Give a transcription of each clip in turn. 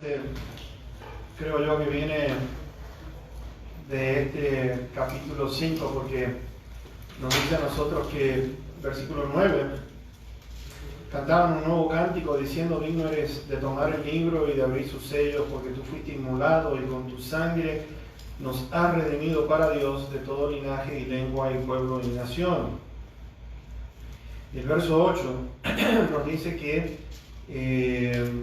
Eh, Creo yo que viene de este capítulo 5, porque nos dice a nosotros que, versículo 9, cantaban un nuevo cántico diciendo: digno eres de tomar el libro y de abrir sus sellos, porque tú fuiste inmolado y con tu sangre nos has redimido para Dios de todo linaje y lengua y pueblo y nación. Y el verso 8 nos dice que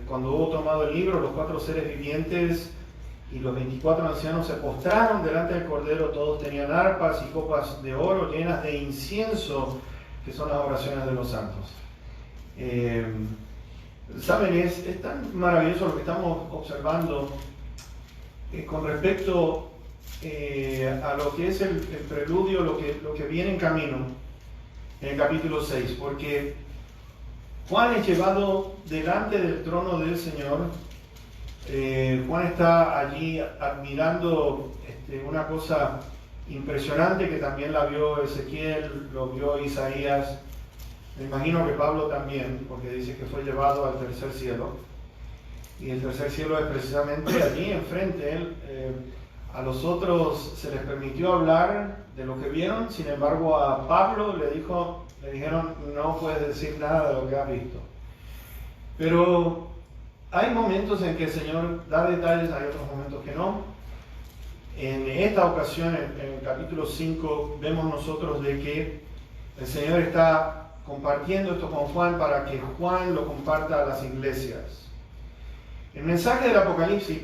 cuando hubo tomado el libro, los 4 seres vivientes y los 24 ancianos se postraron delante del Cordero. Todos tenían arpas y copas de oro llenas de incienso, que son las oraciones de los santos. Saben, es tan maravilloso lo que estamos observando con respecto a lo que es el preludio, lo que viene en camino en el capítulo 6, porque Juan es llevado delante del trono del Señor. Juan está allí admirando una cosa impresionante que también la vio Ezequiel, lo vio Isaías. Me imagino que Pablo también, porque dice que fue llevado al tercer cielo. Y el tercer cielo es precisamente allí enfrente. A los otros se les permitió hablar de lo que vieron, sin embargo a Pablo le dijeron: no puedes decir nada de lo que has visto. Pero hay momentos en que el Señor da detalles, hay otros momentos que no. En esta ocasión, en el capítulo 5, vemos nosotros de que el Señor está compartiendo esto con Juan para que Juan lo comparta a las iglesias. El mensaje del Apocalipsis,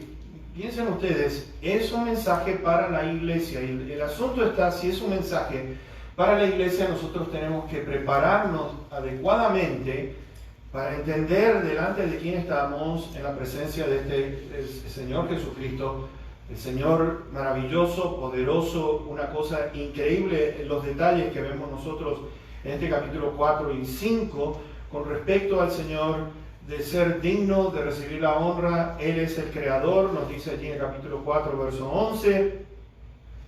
piensen ustedes, es un mensaje para la iglesia. Y el asunto está: si es un mensaje para la iglesia, nosotros tenemos que prepararnos adecuadamente para entender delante de quién estamos en la presencia de el Señor Jesucristo, el Señor maravilloso, poderoso, una cosa increíble en los detalles que vemos nosotros en este capítulo 4 y 5 con respecto al Señor, de ser digno de recibir la honra. Él es el creador, nos dice allí en el capítulo 4, verso 11,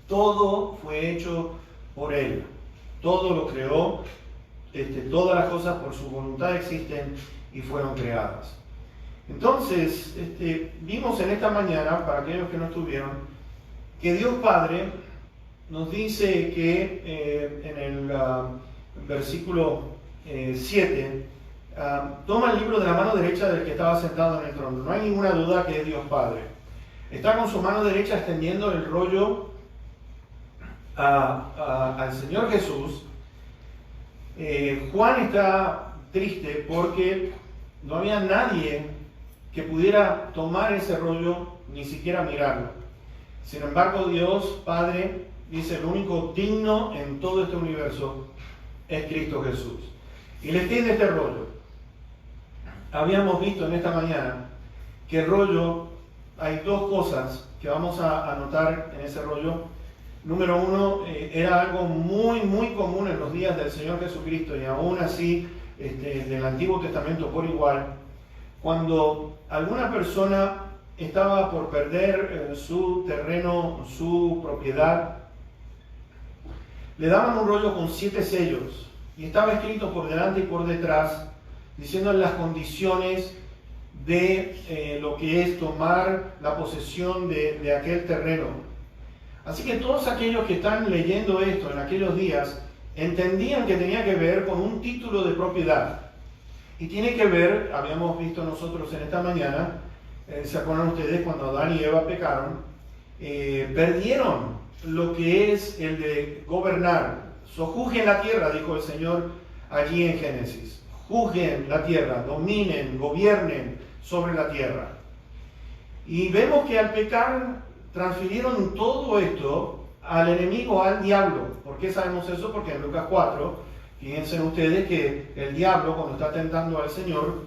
todo fue hecho por Él, todo lo creó, todas las cosas por su voluntad existen y fueron creadas. Entonces, vimos en esta mañana, para aquellos que no estuvieron, que Dios Padre nos dice que en el versículo 7, toma el libro de la mano derecha del que estaba sentado en el trono. No hay ninguna duda que es Dios Padre. Está con su mano derecha extendiendo el rollo al Señor Jesús. Juan está triste porque no había nadie que pudiera tomar ese rollo, ni siquiera mirarlo. Sin embargo, Dios Padre dice: el único digno en todo este universo es Cristo Jesús. Y le extiende este rollo. Habíamos visto en esta mañana que el rollo, hay dos cosas que vamos a notar en ese rollo. Número uno, era algo muy, muy común en los días del Señor Jesucristo, y aún así del Antiguo Testamento por igual. Cuando alguna persona estaba por perder su terreno, su propiedad, le daban un rollo con 7 sellos, y estaba escrito por delante y por detrás, diciendo las condiciones de lo que es tomar la posesión de aquel terreno. Así que todos aquellos que están leyendo esto en aquellos días entendían que tenía que ver con un título de propiedad. Y tiene que ver, habíamos visto nosotros en esta mañana, ¿se acuerdan ustedes cuando Adán y Eva pecaron? Perdieron lo que es el de gobernar. Sojuzguen la tierra, dijo el Señor allí en Génesis. Juzguen la tierra, dominen, gobiernen sobre la tierra. Y vemos que al pecar transfirieron todo esto al enemigo, al diablo. ¿Por qué sabemos eso? Porque en Lucas 4, fíjense ustedes que el diablo, cuando está tentando al Señor,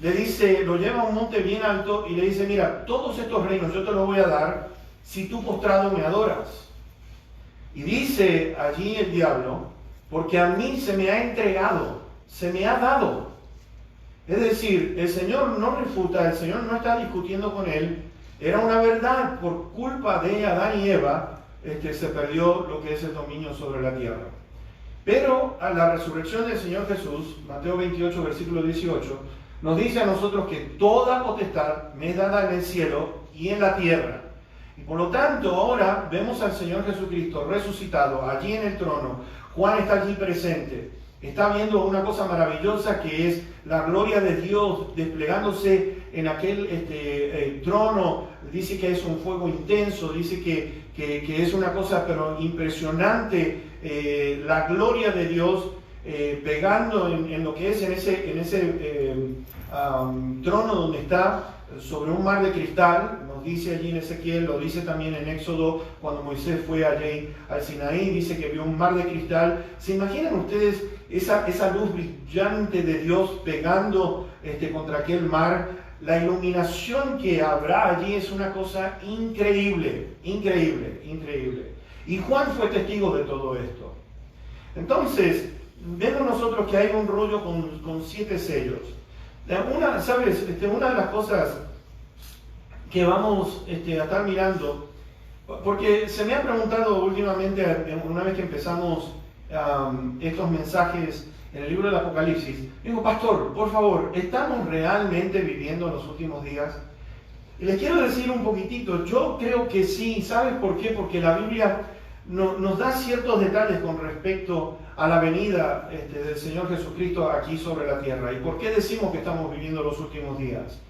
le dice, lo lleva a un monte bien alto y le dice: mira, todos estos reinos yo te los voy a dar si tú postrado me adoras. Y dice allí el diablo: porque a mí se me ha entregado, se me ha dado. Es decir, el Señor no refuta, el Señor no está discutiendo con él. Era una verdad. Por culpa de Adán y Eva se perdió lo que es el dominio sobre la tierra. Pero a la resurrección del Señor Jesús, Mateo 28, versículo 18, nos dice a nosotros que toda potestad me es dada en el cielo y en la tierra. Y por lo tanto, ahora vemos al Señor Jesucristo resucitado allí en el trono. Juan está allí presente. Está viendo una cosa maravillosa que es la gloria de Dios desplegándose en aquel trono. Dice que es un fuego intenso, dice que es una cosa pero impresionante, la gloria de Dios pegando en lo que es en ese trono donde está sobre un mar de cristal. Nos dice allí en Ezequiel, lo dice también en Éxodo, cuando Moisés fue allí al Sinaí, dice que vio un mar de cristal. ¿Se imaginan ustedes esa luz brillante de Dios pegando contra aquel mar? La iluminación que habrá allí es una cosa increíble, increíble, increíble. Y Juan fue testigo de todo esto. Entonces, vemos nosotros que hay un rollo con 7 sellos. ¿Sabes? Una de las cosas que vamos a estar mirando, porque se me ha preguntado últimamente, una vez que empezamos estos mensajes en el libro del Apocalipsis, digo, pastor, por favor, ¿estamos realmente viviendo los últimos días? Y les quiero decir un poquitito, yo creo que sí. ¿Sabes por qué? Porque la Biblia nos da ciertos detalles con respecto a la venida del Señor Jesucristo aquí sobre la tierra. ¿Y por qué decimos que estamos viviendo los últimos días?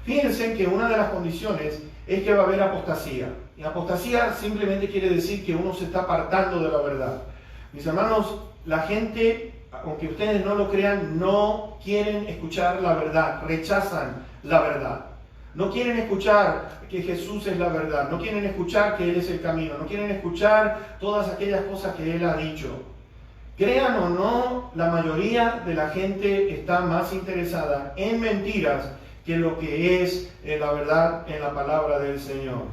Fíjense que una de las condiciones es que va a haber apostasía. Y apostasía simplemente quiere decir que uno se está apartando de la verdad. Mis hermanos, la gente, aunque ustedes no lo crean, no quieren escuchar la verdad, rechazan la verdad. No quieren escuchar que Jesús es la verdad, no quieren escuchar que Él es el camino, no quieren escuchar todas aquellas cosas que Él ha dicho. Crean o no, la mayoría de la gente está más interesada en mentiras que lo que es la verdad en la palabra del Señor.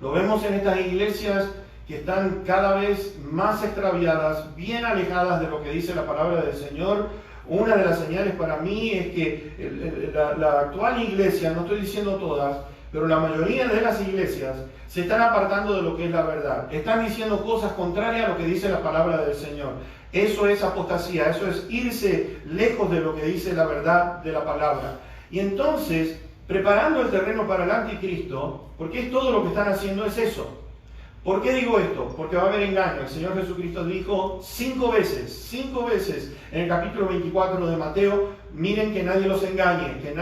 Lo vemos en estas iglesias que están cada vez más extraviadas, bien alejadas de lo que dice la palabra del Señor. Una de las señales para mí es que la actual iglesia, no estoy diciendo todas, pero la mayoría de las iglesias se están apartando de lo que es la verdad. Están diciendo cosas contrarias a lo que dice la palabra del Señor. Eso es apostasía, eso es irse lejos de lo que dice la verdad de la palabra. Y entonces, preparando el terreno para el anticristo, porque es todo lo que están haciendo es eso. ¿Por qué digo esto? Porque va a haber engaño. El Señor Jesucristo dijo 5 veces en el capítulo 24 de Mateo, miren que nadie los engañe, que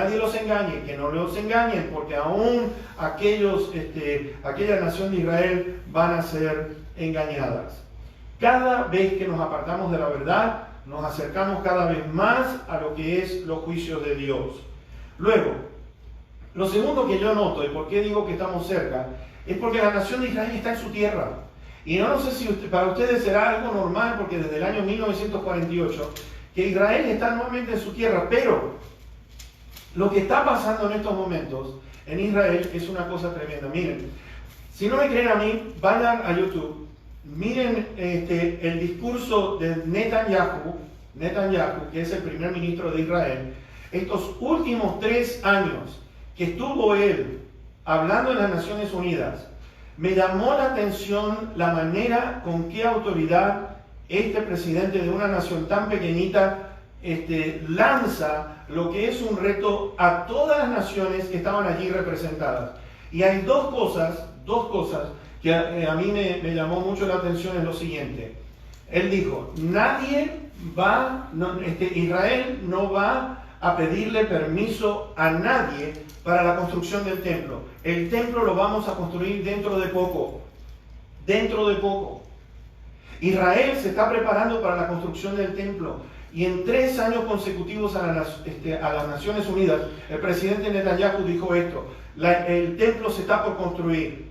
no los engañen, porque aún aquella nación de Israel van a ser engañadas. Cada vez que nos apartamos de la verdad, nos acercamos cada vez más a lo que es los juicios de Dios. Luego, lo segundo que yo noto, y por qué digo que estamos cerca, es porque la nación de Israel está en su tierra. Y no sé si para ustedes será algo normal, porque desde el año 1948, que Israel está nuevamente en su tierra, pero lo que está pasando en estos momentos en Israel es una cosa tremenda. Miren, si no me creen a mí, vayan a YouTube, miren el discurso de Netanyahu, que es el primer ministro de Israel, estos últimos 3 años que estuvo él hablando en las Naciones Unidas. Me llamó la atención la manera con qué autoridad este presidente de una nación tan pequeñita lanza lo que es un reto a todas las naciones que estaban allí representadas. Y hay dos cosas que a mí me llamó mucho la atención. Es lo siguiente. Él dijo, Israel no va a pedirle permiso a nadie para la construcción del templo. El templo lo vamos a construir dentro de poco. Israel se está preparando para la construcción del templo. Y en 3 años consecutivos a las Naciones Unidas, el presidente Netanyahu dijo esto: el templo se está por construir.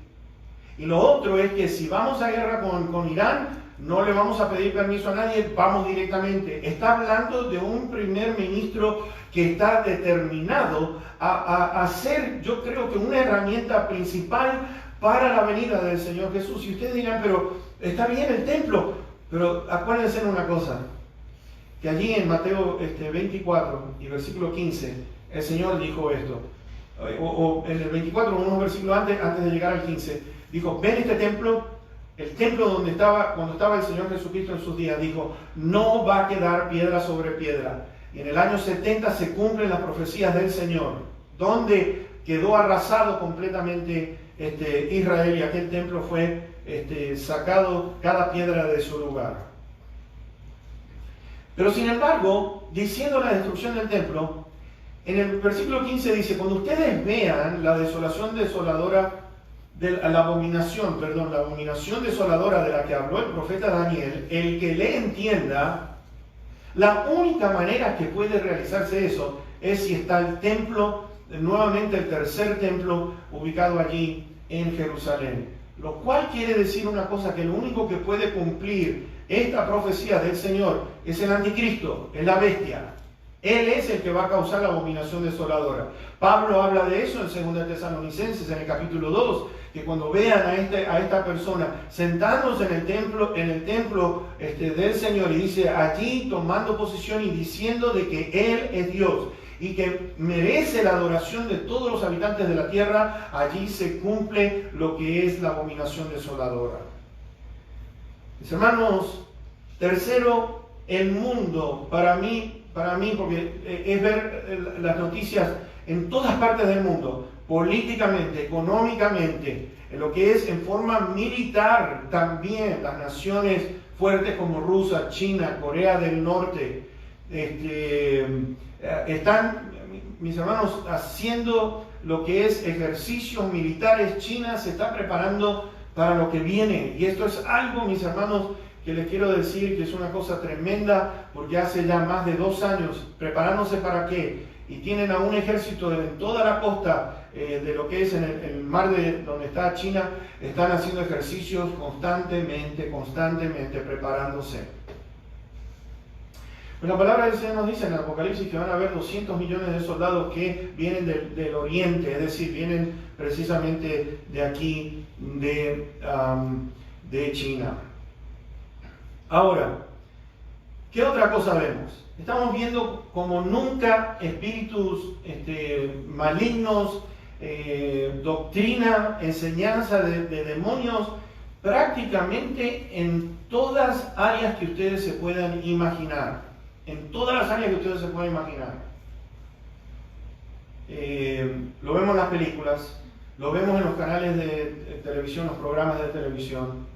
Y lo otro es que si vamos a guerra con Irán, no le vamos a pedir permiso a nadie, vamos directamente. Está hablando de un primer ministro que está determinado a ser, yo creo que una herramienta principal para la venida del Señor Jesús. Y ustedes dirán, pero está bien el templo, pero acuérdense de una cosa, que allí en Mateo 24 y versículo 15, el Señor dijo esto, o en el 24, unos versículos antes de llegar al 15, dijo, ven este templo. El templo cuando estaba el Señor Jesucristo en sus días, dijo, no va a quedar piedra sobre piedra. y en el año 70 se cumplen las profecías del Señor, donde quedó arrasado completamente Israel y aquel templo fue sacado cada piedra de su lugar. Pero sin embargo, diciendo la destrucción del templo, en el versículo 15 dice, cuando ustedes vean la desolación desoladora, la abominación desoladora de la que habló el profeta Daniel, el que le entienda, la única manera que puede realizarse eso es si está el templo, nuevamente el tercer templo, ubicado allí en Jerusalén. Lo cual quiere decir una cosa, que lo único que puede cumplir esta profecía del Señor es el anticristo, es la bestia. Él es el que va a causar la abominación desoladora. Pablo habla de eso en 2 Tesalonicenses, en el capítulo 2, que cuando vean a esta persona sentándose en el templo del Señor, y dice allí tomando posición y diciendo de que Él es Dios y que merece la adoración de todos los habitantes de la tierra, allí se cumple lo que es la abominación desoladora. Mis hermanos, tercero, el mundo, para mí, porque es ver las noticias en todas partes del mundo, políticamente, económicamente, en lo que es en forma militar también, las naciones fuertes como Rusia, China, Corea del Norte, están, mis hermanos, haciendo lo que es ejercicios militares. China se está preparando para lo que viene, y esto es algo, mis hermanos, que les quiero decir que es una cosa tremenda, porque hace ya más de 2 años preparándose para qué, y tienen a un ejército en toda la costa de lo que es en el mar de donde está China, están haciendo ejercicios constantemente, preparándose. Pues la palabra del Señor nos dice en el Apocalipsis que van a haber 200 millones de soldados que vienen del oriente, es decir, vienen precisamente de aquí, de China. Ahora, ¿qué otra cosa vemos? Estamos viendo como nunca espíritus malignos, doctrina, enseñanza de demonios, prácticamente en todas áreas que ustedes se puedan imaginar. En todas las áreas que ustedes se puedan imaginar. Lo vemos en las películas, lo vemos en los canales de televisión, los programas de televisión.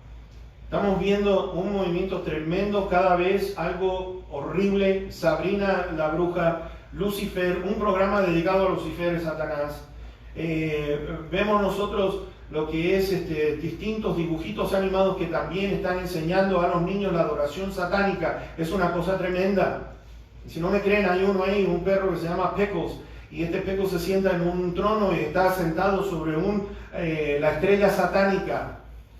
Estamos viendo un movimiento tremendo, cada vez algo horrible. Sabrina la bruja, Lucifer, un programa dedicado a Lucifer y Satanás. Vemos nosotros lo que es distintos dibujitos animados que también están enseñando a los niños la adoración satánica. Es una cosa tremenda. Si no me creen, hay uno ahí, un perro que se llama Pecos, y este Pecos se sienta en un trono y está sentado sobre la estrella satánica.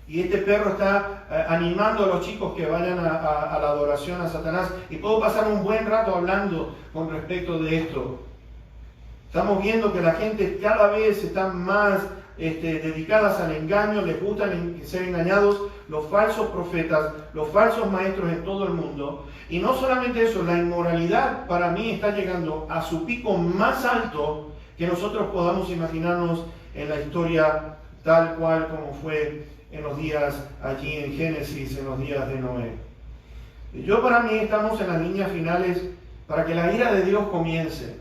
Y este perro está animando a los chicos que vayan a la adoración a Satanás. Y puedo pasar un buen rato hablando con respecto de esto. Estamos viendo que la gente cada vez está más dedicadas al engaño, les gusta ser engañados, los falsos profetas, los falsos maestros en todo el mundo. Y no solamente eso, la inmoralidad para mí está llegando a su pico más alto que nosotros podamos imaginarnos en la historia tal cual como fue en los días allí en Génesis, en los días de Noé. Para mí estamos en las líneas finales para que la ira de Dios comience.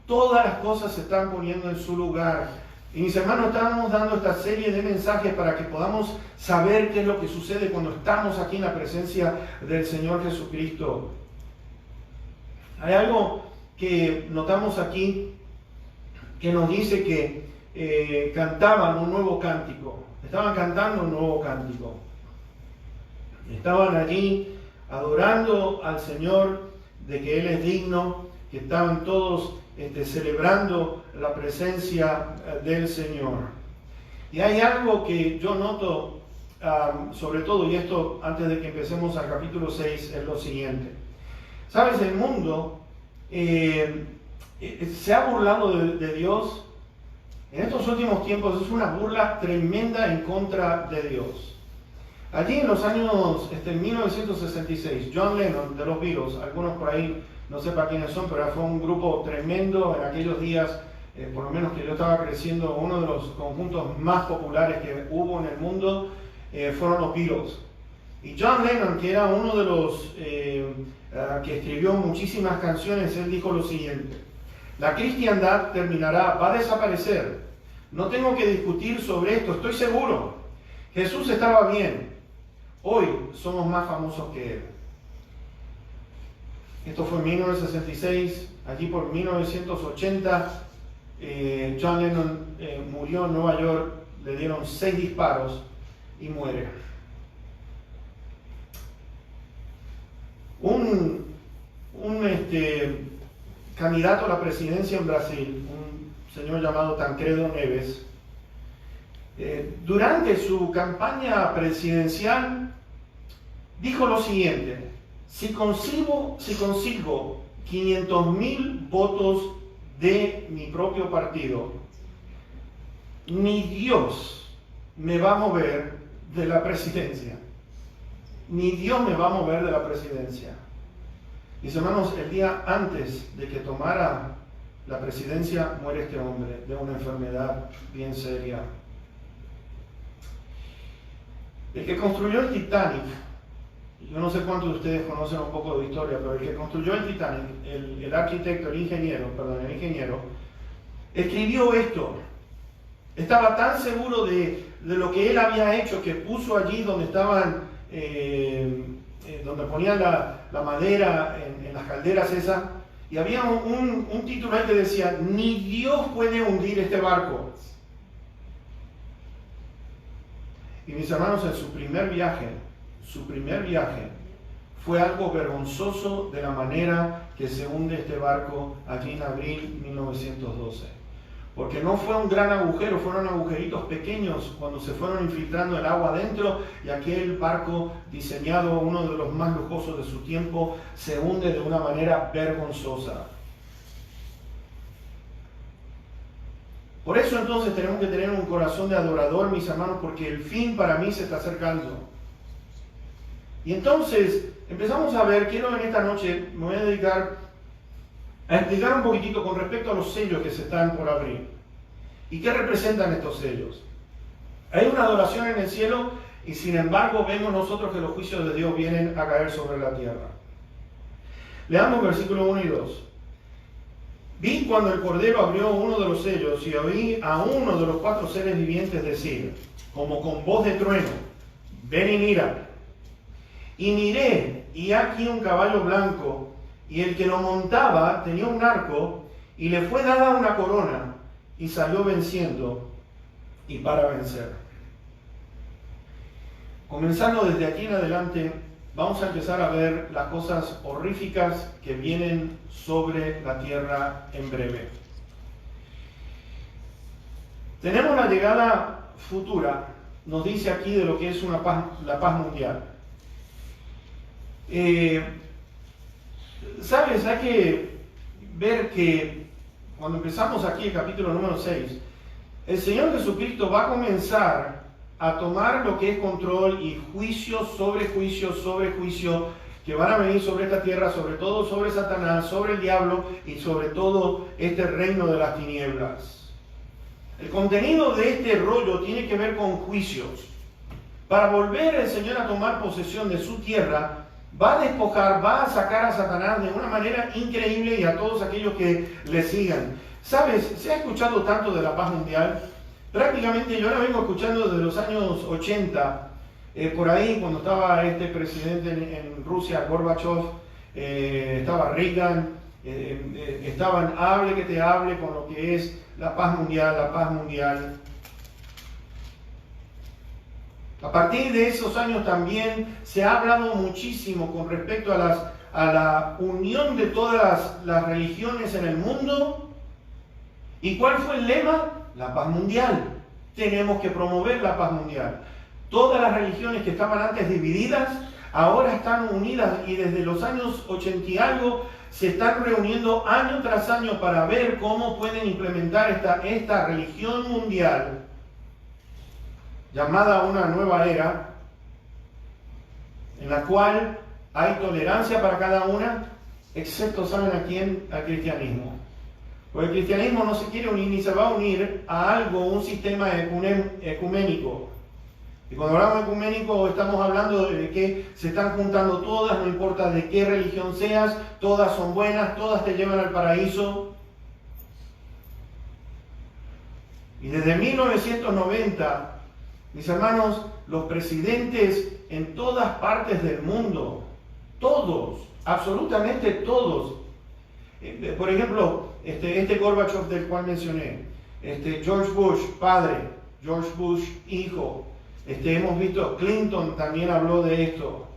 Todas las cosas se están poniendo en su lugar. Y mis hermanos, estamos dando esta serie de mensajes para que podamos saber qué es lo que sucede cuando estamos aquí en la presencia del Señor Jesucristo. Hay algo que notamos aquí que nos dice que cantaban un nuevo cántico. Estaban cantando un nuevo cántico. Estaban allí adorando al Señor, de que Él es digno, que estaban todos celebrando la presencia del Señor. Y hay algo que yo noto, sobre todo, y esto antes de que empecemos al capítulo 6, es lo siguiente. ¿Sabes? El mundo se ha burlado de Dios. En estos últimos tiempos es una burla tremenda en contra de Dios. Allí en los años 1966, John Lennon de los Beatles, algunos por ahí no sepa quiénes son, pero fue un grupo tremendo en aquellos días, por lo menos que yo estaba creciendo, uno de los conjuntos más populares que hubo en el mundo fueron los Beatles. Y John Lennon, que era uno de los que escribió muchísimas canciones, él dijo lo siguiente: la cristiandad terminará, va a desaparecer. No tengo que discutir sobre esto, estoy seguro. Jesús estaba bien. Hoy somos más famosos que él. Esto fue en 1966. Allí por 1980, John Lennon murió en Nueva York. Le dieron 6 disparos y muere. Un candidato a la presidencia en Brasil, un señor llamado Tancredo Neves, durante su campaña presidencial dijo lo siguiente: si consigo 500.000 votos de mi propio partido, ni Dios me va a mover de la presidencia. Ni Dios me va a mover de la presidencia. Mis hermanos, el día antes de que tomara la presidencia, muere este hombre de una enfermedad bien seria. El que construyó el Titanic, yo no sé cuántos de ustedes conocen un poco de historia, pero el que construyó el Titanic, el arquitecto, el ingeniero, escribió esto. Estaba tan seguro de lo que él había hecho que puso allí donde estaban, donde ponían la madera en las calderas esas, y había un título ahí que decía: ni Dios puede hundir este barco. Y mis hermanos, en su primer viaje fue algo vergonzoso de la manera que se hunde este barco allí en abril de 1912. Porque no fue un gran agujero, fueron agujeritos pequeños cuando se fueron infiltrando el agua adentro, y aquel barco, diseñado uno de los más lujosos de su tiempo, se hunde de una manera vergonzosa. Por eso entonces tenemos que tener un corazón de adorador, mis hermanos, porque el fin para mí se está acercando. Y entonces empezamos a ver, quiero en esta noche, me voy a dedicar a explicar un poquitito con respecto a los sellos que se están por abrir. ¿Y qué representan estos sellos? Hay una adoración en el cielo, y sin embargo vemos nosotros que los juicios de Dios vienen a caer sobre la tierra. Leamos versículos 1 y 2. Vi cuando el Cordero abrió uno de los sellos, y oí a uno de los 4 seres vivientes decir, como con voz de trueno: ven y mira. Y miré, y aquí un caballo blanco, y el que lo montaba tenía un arco, y le fue dada una corona, y salió venciendo y para vencer. Comenzando desde aquí en adelante, vamos a empezar a ver las cosas horríficas que vienen sobre la tierra en breve. Tenemos la llegada futura, nos dice aquí de lo que es la paz mundial. ¿Sabes? Hay que ver que cuando empezamos aquí el capítulo número 6, el Señor Jesucristo va a comenzar a tomar lo que es control y juicio sobre juicio que van a venir sobre esta tierra, sobre todo sobre Satanás, sobre el diablo y sobre todo este reino de las tinieblas. El contenido de este rollo tiene que ver con juicios. Para volver el Señor a tomar posesión de su tierra, va a despojar, va a sacar a Satanás de una manera increíble y a todos aquellos que le sigan. ¿Sabes? Se ha escuchado tanto de la paz mundial. Prácticamente yo la vengo escuchando desde los años 80. Por ahí, cuando estaba este presidente en Rusia, Gorbachev, estaba Reagan, estaban hable que te hable con lo que es la paz mundial, la paz mundial. A partir de esos años también se ha hablado muchísimo con respecto a la unión de todas las religiones en el mundo. ¿Y cuál fue el lema? La paz mundial. Tenemos que promover la paz mundial. Todas las religiones que estaban antes divididas, ahora están unidas, y desde los años 80 y algo se están reuniendo año tras año para ver cómo pueden implementar esta religión mundial llamada una nueva era, en la cual hay tolerancia para cada una, excepto, ¿saben a quién? Al cristianismo. Porque el cristianismo no se quiere unir ni se va a unir a algo, un sistema ecuménico. Y cuando hablamos ecuménico estamos hablando de que se están juntando todas, no importa de qué religión seas, todas son buenas, todas te llevan al paraíso. Y desde 1990, mis hermanos, los presidentes en todas partes del mundo, todos, absolutamente todos, por ejemplo, este Gorbachev del cual mencioné, George Bush, padre, George Bush, hijo, hemos visto, Clinton también habló de esto,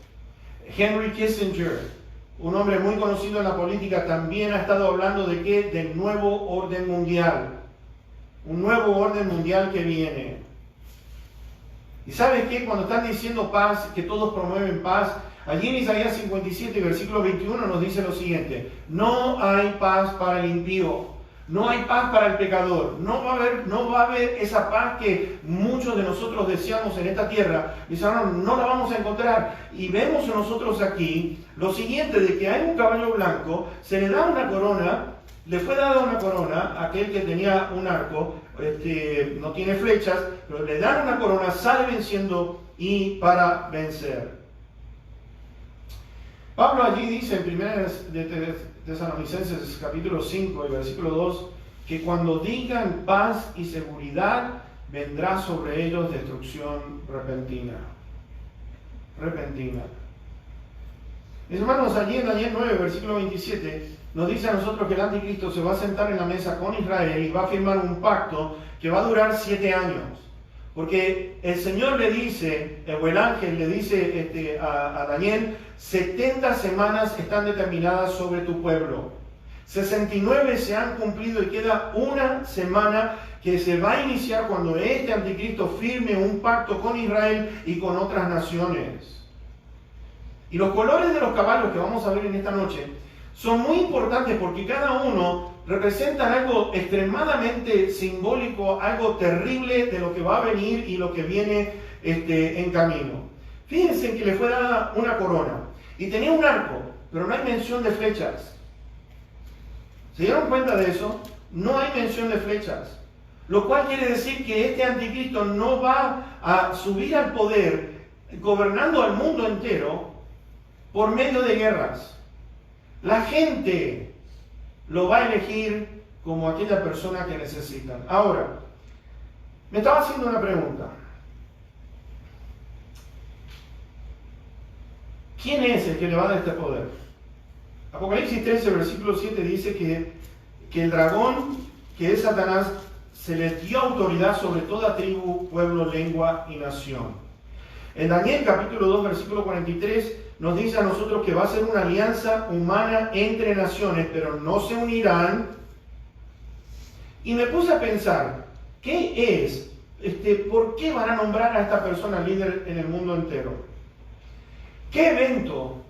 Henry Kissinger, un hombre muy conocido en la política, también ha estado hablando de qué, del nuevo orden mundial, un nuevo orden mundial que viene. ¿Y sabes qué? Cuando están diciendo paz, que todos promueven paz, allí en Isaías 57, versículo 21 nos dice lo siguiente: no hay paz para el impío, no hay paz para el pecador, no va a haber esa paz que muchos de nosotros deseamos en esta tierra. Mis hermanos, no la vamos a encontrar. Y vemos nosotros aquí lo siguiente, de que hay un caballo blanco, se le da una corona, le fue dada una corona a aquel que tenía un arco, no tiene flechas, pero le dan una corona, sale venciendo y para vencer. Pablo allí dice en 1 de Tesalonicenses capítulo 5 y versículo 2 que cuando digan paz y seguridad vendrá sobre ellos destrucción repentina. Repentina. Mis hermanos, allí en Daniel 9, versículo 27, nos dice a nosotros que el anticristo se va a sentar en la mesa con Israel y va a firmar un pacto que va a durar 7 años. Porque el Señor le dice, o el ángel le dice a Daniel, 70 semanas están determinadas sobre tu pueblo. 69 se han cumplido y queda una semana que se va a iniciar cuando este anticristo firme un pacto con Israel y con otras naciones. Y los colores de los caballos que vamos a ver en esta noche son muy importantes porque cada uno representan algo extremadamente simbólico, algo terrible de lo que va a venir y lo que viene en camino. Fíjense que le fue dada una corona y tenía un arco, pero no hay mención de flechas. ¿Se dieron cuenta de eso? No hay mención de flechas. Lo cual quiere decir que este anticristo no va a subir al poder gobernando al mundo entero por medio de guerras. La gente lo va a elegir como aquella persona que necesitan. Ahora, me estaba haciendo una pregunta. ¿Quién es el que le va a dar este poder? Apocalipsis 13, versículo 7 dice que el dragón, que es Satanás, se le dio autoridad sobre toda tribu, pueblo, lengua y nación. En Daniel capítulo 2, versículo 43, nos dice a nosotros que va a ser una alianza humana entre naciones, pero no se unirán. Y me puse a pensar, ¿qué es? ¿Por qué van a nombrar a esta persona líder en el mundo entero? ¿Qué evento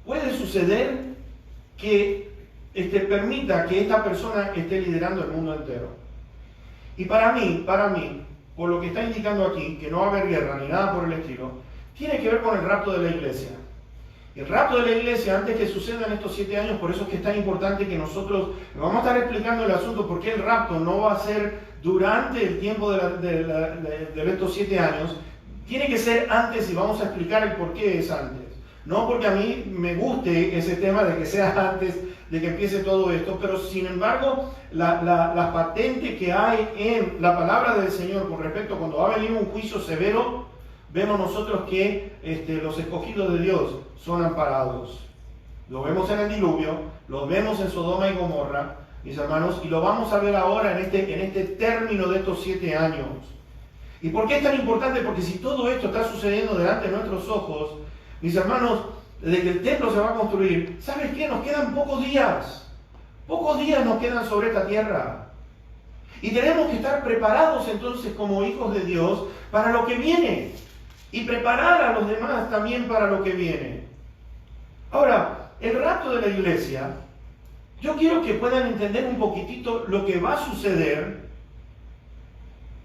puede suceder que permita que esta persona esté liderando el mundo entero? Y para mí, por lo que está indicando aquí, que no va a haber guerra ni nada por el estilo, tiene que ver con el rapto de la iglesia. El rapto de la iglesia, antes que suceda en estos 7 años, por eso es que es tan importante que nosotros vamos a estar explicando el asunto, porque el rapto no va a ser durante el tiempo de estos 7 años, tiene que ser antes y vamos a explicar el por qué es antes. No porque a mí me guste ese tema de que sea antes de que empiece todo esto, pero sin embargo, la patente que hay en la palabra del Señor con respecto a cuando va a venir un juicio severo, vemos nosotros que los escogidos de Dios son amparados. Lo vemos en el diluvio, lo vemos en Sodoma y Gomorra, mis hermanos, y lo vamos a ver ahora en este término de estos 7 años. ¿Y por qué es tan importante? Porque si todo esto está sucediendo delante de nuestros ojos, mis hermanos, desde que el templo se va a construir, ¿sabes qué? Nos quedan pocos días nos quedan sobre esta tierra. Y tenemos que estar preparados entonces como hijos de Dios para lo que viene. Y preparar a los demás también para lo que viene. Ahora, el rapto de la iglesia, yo quiero que puedan entender un poquitito lo que va a suceder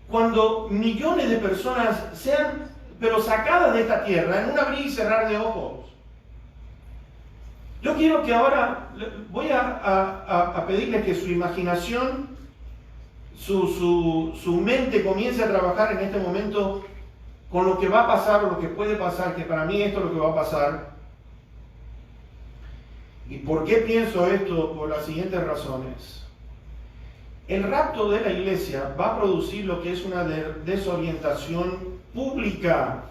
cuando millones de personas sean, pero sacadas de esta tierra en un abrir y cerrar de ojos. Yo quiero que ahora, voy a pedirles que su imaginación, su mente comience a trabajar en este momento con lo que va a pasar o lo que puede pasar, que para mí esto es lo que va a pasar. ¿Y por qué pienso esto? Por las siguientes razones. El rapto de la iglesia va a producir lo que es una desorientación pública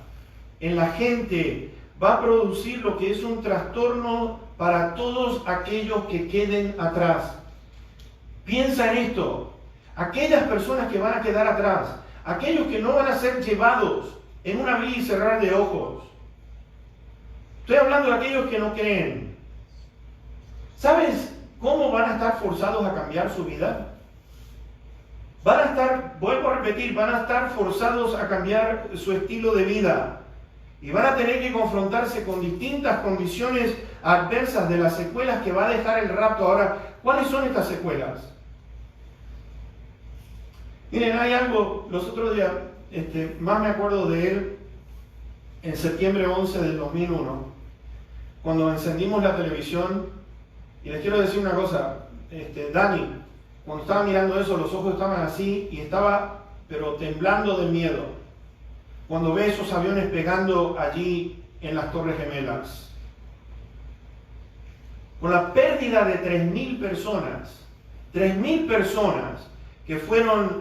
en la gente, va a producir lo que es un trastorno para todos aquellos que queden atrás. Piensa en esto, aquellas personas que van a quedar atrás, aquellos que no van a ser llevados en un abrir y cerrar de ojos. Estoy hablando de aquellos que no creen. ¿Sabes cómo van a estar forzados a cambiar su vida? Van a estar, vuelvo a repetir, van a estar forzados a cambiar su estilo de vida. Y van a tener que confrontarse con distintas condiciones adversas de las secuelas que va a dejar el rapto. Ahora, ¿cuáles son estas secuelas? Miren, hay algo, los otros días, más me acuerdo de él en septiembre 11 del 2001, cuando encendimos la televisión, y les quiero decir una cosa, Dani, cuando estaba mirando eso, los ojos estaban así, y estaba, pero temblando de miedo, cuando ve esos aviones pegando allí en las Torres Gemelas. Con la pérdida de 3.000 personas que fueron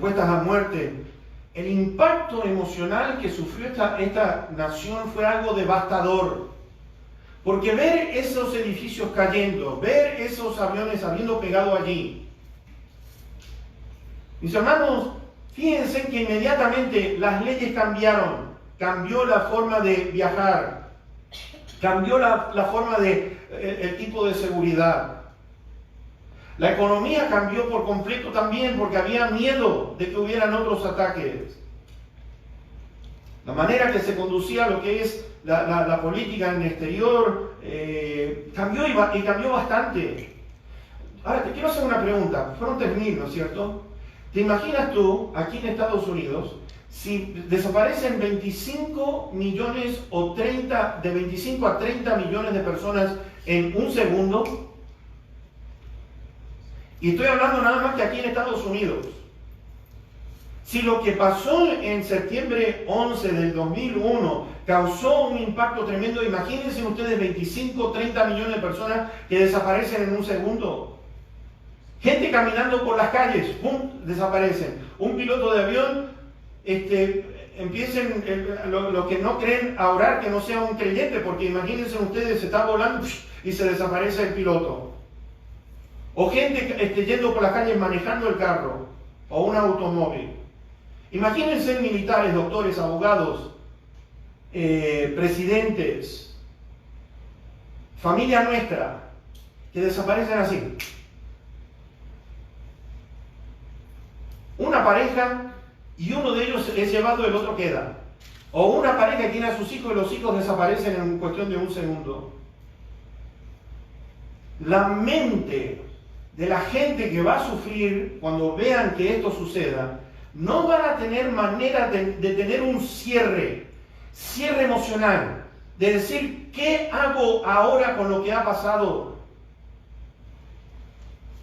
puestas a muerte, el impacto emocional que sufrió esta nación fue algo devastador. Porque ver esos edificios cayendo, ver esos aviones habiendo pegado allí, mis hermanos, fíjense que inmediatamente las leyes cambiaron, cambió la forma de viajar, cambió la forma de el tipo de seguridad. La economía cambió por completo también porque había miedo de que hubieran otros ataques. La manera que se conducía lo que es la política en el exterior cambió y cambió bastante. Ahora te quiero hacer una pregunta. Fueron 3.000, ¿no es cierto? ¿Te imaginas tú, aquí en Estados Unidos, si desaparecen 25 millones o 30, de 25 a 30 millones de personas en un segundo? Y estoy hablando nada más que aquí en Estados Unidos. Si lo que pasó en septiembre 11 del 2001 causó un impacto tremendo, imagínense ustedes 25 o 30 millones de personas que desaparecen en un segundo. Gente caminando por las calles, ¡pum!, desaparecen. Un piloto de avión, empiecen los que no creen a orar que no sea un creyente, porque imagínense ustedes, se está volando y se desaparece el piloto. O gente yendo por las calles manejando el carro o un automóvil. Imagínense militares, doctores, abogados, presidentes, familia nuestra, que desaparecen así. Una pareja y uno de ellos es llevado, el otro queda. O una pareja que tiene a sus hijos y los hijos desaparecen en cuestión de un segundo. La mente de la gente que va a sufrir cuando vean que esto suceda, no van a tener manera de tener un cierre emocional, de decir, ¿qué hago ahora con lo que ha pasado?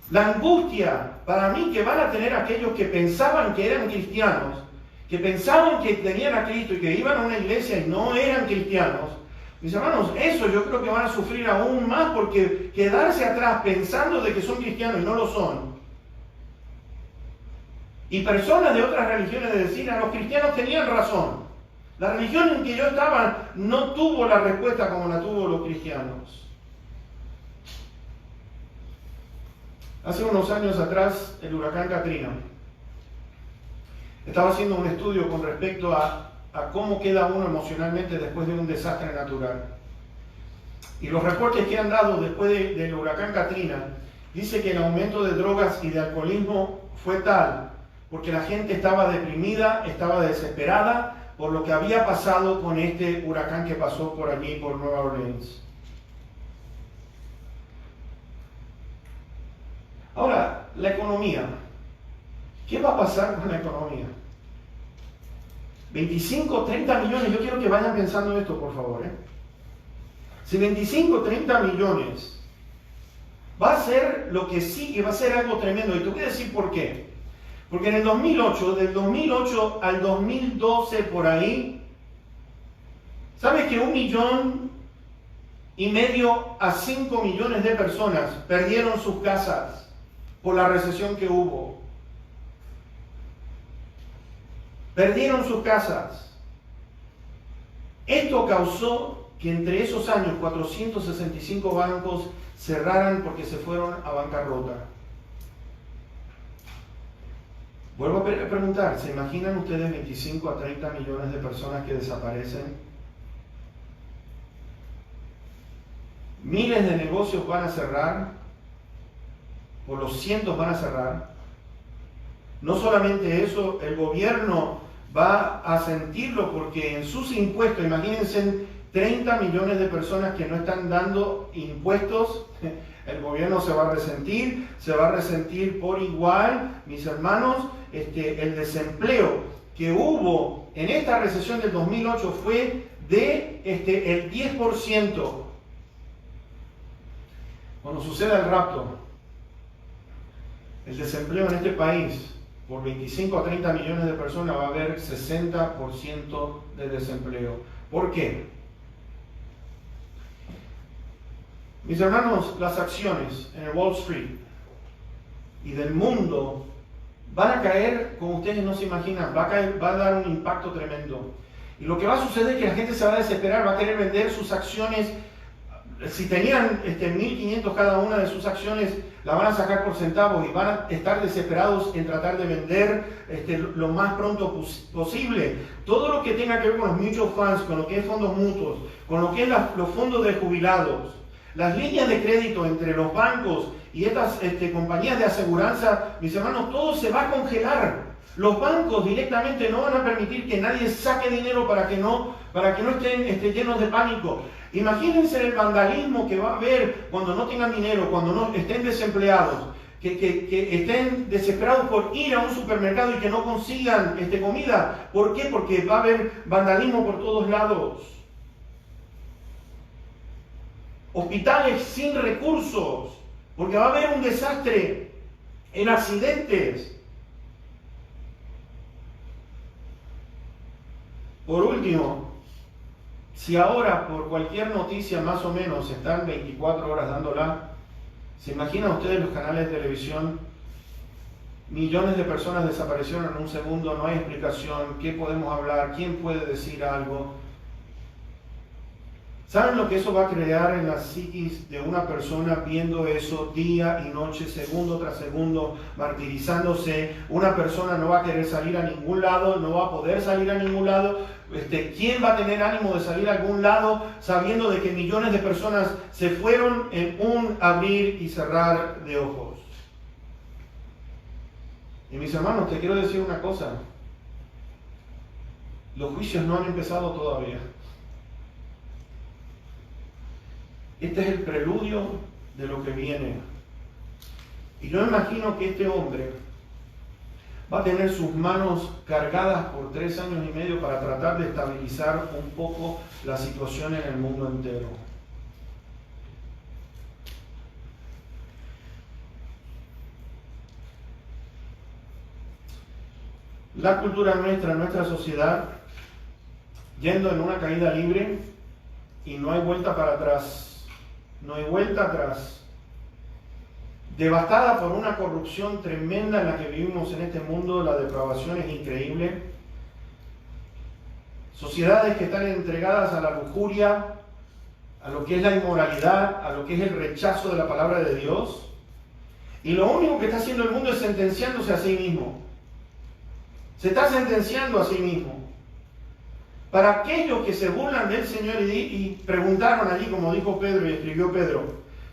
La angustia, para mí, que van a tener aquellos que pensaban que eran cristianos, que pensaban que tenían a Cristo y que iban a una iglesia y no eran cristianos, mis hermanos, eso yo creo que van a sufrir aún más, porque quedarse atrás pensando de que son cristianos y no lo son. Y personas de otras religiones de decir, a los cristianos tenían razón. La religión en que yo estaba no tuvo la respuesta como la tuvo los cristianos. Hace unos años atrás, el huracán Katrina, estaba haciendo un estudio con respecto a cómo queda uno emocionalmente después de un desastre natural. Y los reportes que han dado después del huracán Katrina, dice que el aumento de drogas y de alcoholismo fue tal, porque la gente estaba deprimida, estaba desesperada por lo que había pasado con este huracán que pasó por allí, por Nueva Orleans. Ahora, la economía. ¿Qué va a pasar con la economía? 25, 30 millones, yo quiero que vayan pensando en esto, por favor. Si 25, 30 millones va a ser lo que sí, que va a ser algo tremendo. Y te voy a decir por qué. Porque en el 2008, del 2008 al 2012 por ahí, ¿sabes que 1,5 millones a 5 millones de personas perdieron sus casas por la recesión que hubo? Perdieron sus casas. Esto causó que entre esos años 465 bancos cerraran porque se fueron a bancarrota. Vuelvo a preguntar, ¿se imaginan ustedes 25 a 30 millones de personas que desaparecen? Miles de negocios van a cerrar, por los cientos van a cerrar. No solamente eso, el gobierno va a sentirlo porque en sus impuestos, imagínense 30 millones de personas que no están dando impuestos, el gobierno se va a resentir por igual, mis hermanos. El desempleo que hubo en esta recesión del 2008 fue de el 10%. Cuando suceda el rapto, el desempleo en este país, por 25 a 30 millones de personas, va a haber 60% de desempleo. ¿Por qué? Mis hermanos, las acciones en el Wall Street y del mundo van a caer como ustedes no se imaginan, va a dar un impacto tremendo. Y lo que va a suceder es que la gente se va a desesperar, va a querer vender sus acciones. Si tenían 1.500 cada una de sus acciones, la van a sacar por centavos y van a estar desesperados en tratar de vender lo más pronto posible. Todo lo que tenga que ver con los mutual funds, con lo que es fondos mutuos, con lo que es los fondos de jubilados, las líneas de crédito entre los bancos y estas compañías de aseguranza, mis hermanos, todo se va a congelar. Los bancos directamente no van a permitir que nadie saque dinero para que no estén llenos de pánico. Imagínense el vandalismo que va a haber cuando no tengan dinero, cuando no estén desempleados, que estén desesperados por ir a un supermercado y que no consigan comida. ¿Por qué? Porque va a haber vandalismo por todos lados. Hospitales sin recursos, porque va a haber un desastre en accidentes. Por último, si ahora por cualquier noticia más o menos están 24 horas dándola, ¿se imaginan ustedes los canales de televisión? Millones de personas desaparecieron en un segundo, no hay explicación, ¿qué podemos hablar? ¿Quién puede decir algo? ¿Saben lo que eso va a crear en la psiquis de una persona viendo eso día y noche, segundo tras segundo, martirizándose? Una persona no va a querer salir a ningún lado, no va a poder salir a ningún lado. ¿Quién va a tener ánimo de salir a algún lado sabiendo de que millones de personas se fueron en un abrir y cerrar de ojos? Y mis hermanos, te quiero decir una cosa. Los juicios no han empezado todavía. Este es el preludio de lo que viene. Y yo imagino que este hombre va a tener sus manos cargadas por 3 años y medio para tratar de estabilizar un poco la situación en el mundo entero. La cultura nuestra, nuestra sociedad, yendo en una caída libre y no hay vuelta para atrás. No hay vuelta atrás. Devastada por una corrupción tremenda en la que vivimos en este mundo, la depravación es increíble. Sociedades que están entregadas a la lujuria, a lo que es la inmoralidad, a lo que es el rechazo de la palabra de Dios. Y lo único que está haciendo el mundo es sentenciándose a sí mismo. Se está sentenciando a sí mismo. Para aquellos que se burlan del Señor y preguntaron allí, como dijo Pedro y escribió Pedro,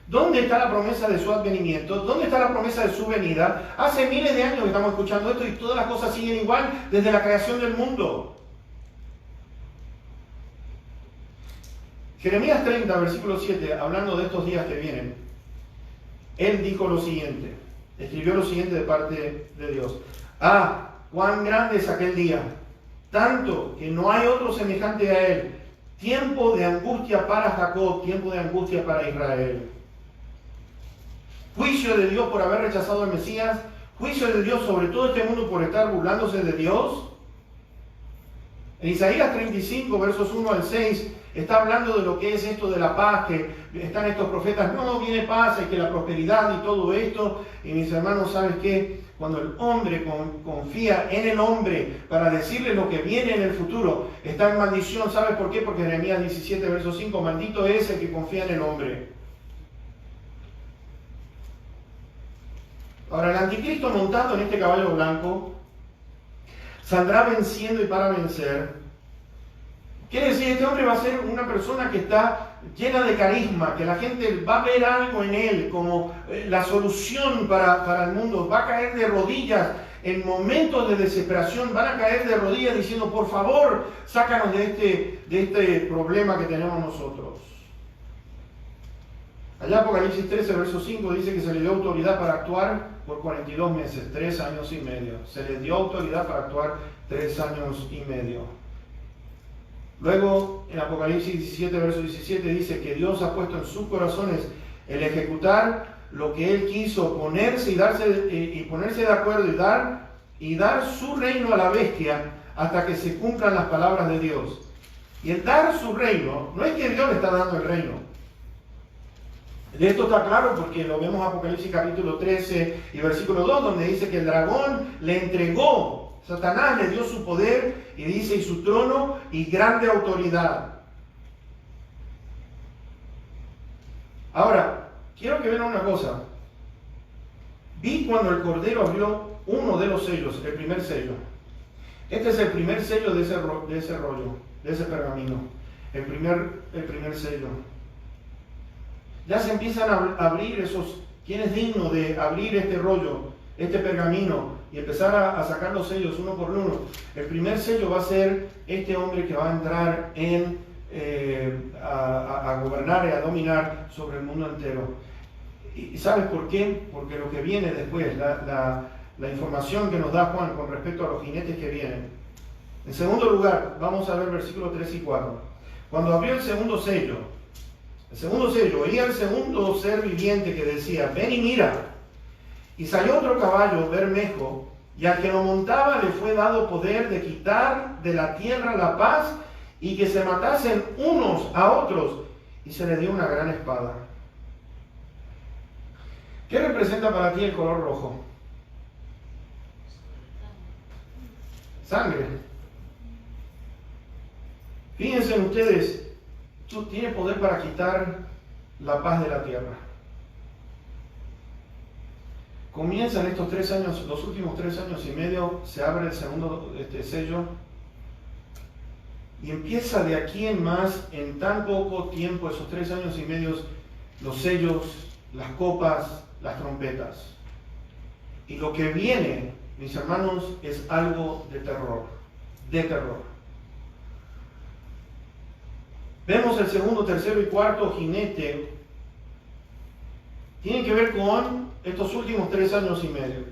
¿dónde está la promesa de su advenimiento? ¿Dónde está la promesa de su venida? Hace miles de años que estamos escuchando esto y todas las cosas siguen igual desde la creación del mundo. Jeremías 30, versículo 7, hablando de estos días que vienen, él dijo lo siguiente, escribió lo siguiente de parte de Dios. Ah, cuán grande es aquel día, tanto que no hay otro semejante a él. Tiempo de angustia para Jacob, tiempo de angustia para Israel. Juicio de Dios por haber rechazado al Mesías, juicio de Dios sobre todo este mundo por estar burlándose de Dios. En Isaías 35, versos 1 al 6, está hablando de lo que es esto de la paz, que están estos profetas, no, viene paz, y que la prosperidad y todo esto. Y mis hermanos, ¿sabes qué? Cuando el hombre confía en el hombre para decirle lo que viene en el futuro, está en maldición. ¿Sabes por qué? Porque Jeremías 17, verso 5, maldito es el que confía en el hombre. Ahora, el anticristo montado en este caballo blanco saldrá venciendo y para vencer. Quiere decir, este hombre va a ser una persona que está llena de carisma, que la gente va a ver algo en él como la solución para el mundo. Va a caer de rodillas en momentos de desesperación, van a caer de rodillas diciendo, por favor, sácanos de este problema que tenemos nosotros. Allá Apocalipsis 13, verso 5 dice que se le dio autoridad para actuar por 42 meses, 3 años y medio. Se le dio autoridad para actuar 3 años y medio. Luego, en Apocalipsis 17, verso 17, dice que Dios ha puesto en sus corazones el ejecutar lo que Él quiso, ponerse de acuerdo y dar su reino a la bestia hasta que se cumplan las palabras de Dios. Y el dar su reino, no es que Dios le está dando el reino. De esto está claro porque lo vemos en Apocalipsis capítulo 13 y versículo 2, donde dice que el dragón le entregó, Satanás le dio su poder y dice, y su trono y grande autoridad. Ahora, quiero que vean una cosa. Vi cuando el Cordero abrió uno de los sellos, el primer sello. Este es el primer sello de ese rollo, de ese pergamino. El primer sello. Ya se empiezan a abrir ¿quién es digno de abrir este rollo, este pergamino y empezar a sacar los sellos uno por uno? El primer sello va a ser este hombre que va a entrar a gobernar y a dominar sobre el mundo entero. ¿Y sabes por qué? Porque lo que viene después, la información que nos da Juan con respecto a los jinetes que vienen. En segundo lugar, vamos a ver versículos 3 y 4. Cuando abrió el segundo sello, oía el segundo ser viviente que decía, ven y mira. Y salió otro caballo bermejo, y al que lo montaba le fue dado poder de quitar de la tierra la paz y que se matasen unos a otros, y se le dio una gran espada. ¿Qué representa para ti el color rojo? Sangre. Fíjense ustedes, tiene poder para quitar la paz de la tierra. Comienzan estos 3 años, los últimos 3 años y medio, se abre el segundo sello y empieza de aquí en más, en tan poco tiempo, esos 3 años y medio, los sellos, las copas, las trompetas. Y lo que viene, mis hermanos, es algo de terror, de terror. Vemos el segundo, tercero y cuarto jinete. Tienen que ver con estos últimos 3 años y medio.